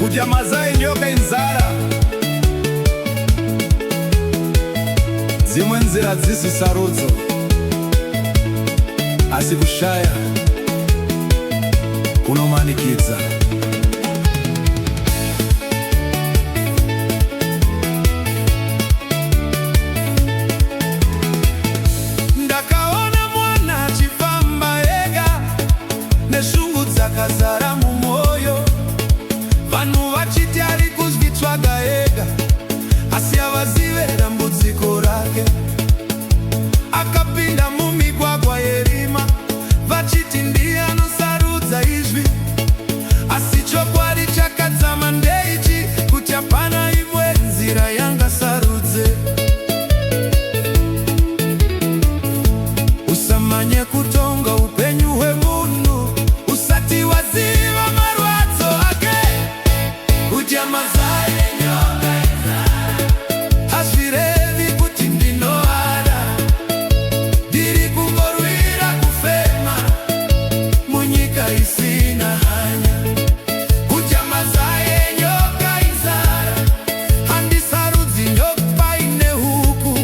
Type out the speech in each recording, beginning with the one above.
kudya mazayi nyoka inzara. Zimwe nzira dzisi sarudzo, asi kushaya kunomanikidza. Ndakaona mwana achifamba ega neshungu dzakazara mumwoyo, vanhu vachiti ari kuzvitsvaga ega, asi havazive dambudziko rake. Akapinda mumigwagwa yerima, vachiti ndiye anosarudza izvi, asi chokwadi chakadzama ndeichi, kuti hapana imwe nzira yangasarudze. Usamanye kutonga upenyu hwemunhu usati waziva marwadzo ake. Kudya mazayi nyoka inzara, hazvirevi kuti ndinoada. Ndiri kungorwira kufema munyika isina hanya. Kudya mazayi nyoka inzara, handisarudzi nyoka ine huku,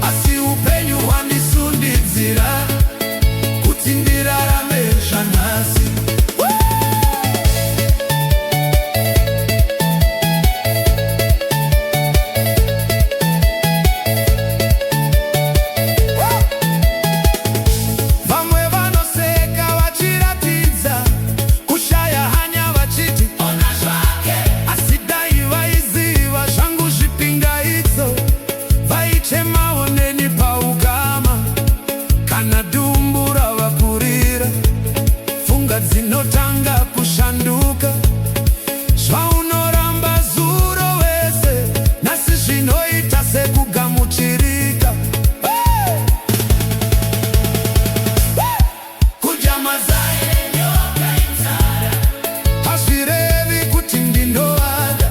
asi upenyu hwandisundidzira kuti ndirarame zvanhasi. Vamwe vanoseka vachiratidza kushaya hanya vachiti ona zvake, asi dai vaiziva zvangu zvipingaidzo, vaichemawo neni paukama. Kana dumbu ravakurira, pfungwa dzinotanga kushanduka. Zvaunoramba zuro wese, nhasi zvinoita sekugamuchirika. Kudya mazayi nyoka inzara, hazvirevi kuti ndinoada.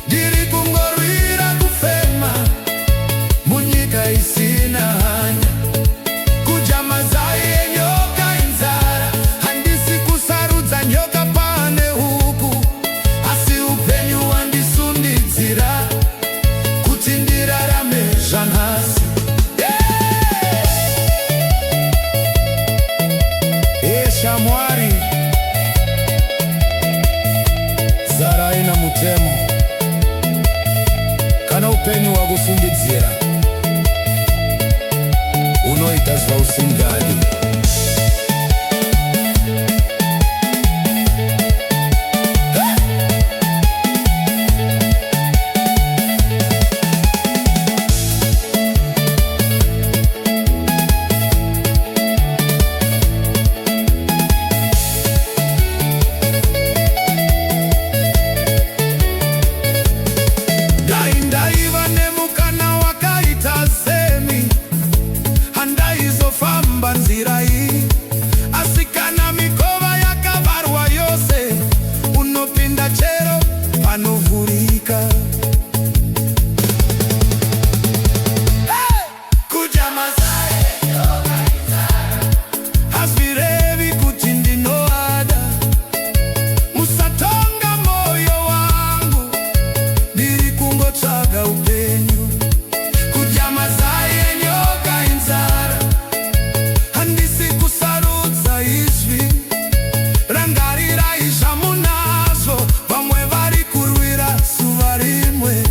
Ndiri kungorwira kufema munyika isina hanya. Kudya mazayi nyoka inzara, handisi kusarudza nyoka pane huku, asi upenyu hwandisundidzira kuti ndirarame zvanhasi. Shamwari, zara ina mutemo, kana upenyu hwakusundidzira unoita zvausingadi. Ndaiva nemukana wakaita semi, handaizofamba nzira iyi, asi kana mikova yakavharwa yose, unopinda chero panovhurika. Kudya mazayi nyoka inzara, hazvirevi kuti ndinoada. Musatonga moyo wangu, ndiri kungotsvaga upenyu. Kudya mazayi nyoka inzara, handisi kusarudza izvi. Rangarirai zvamunazvo, vamwe vari kurwira zuva rimwe.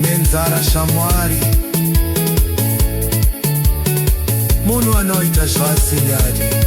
Nenzara shamwari, munhu anoita zvasingadi.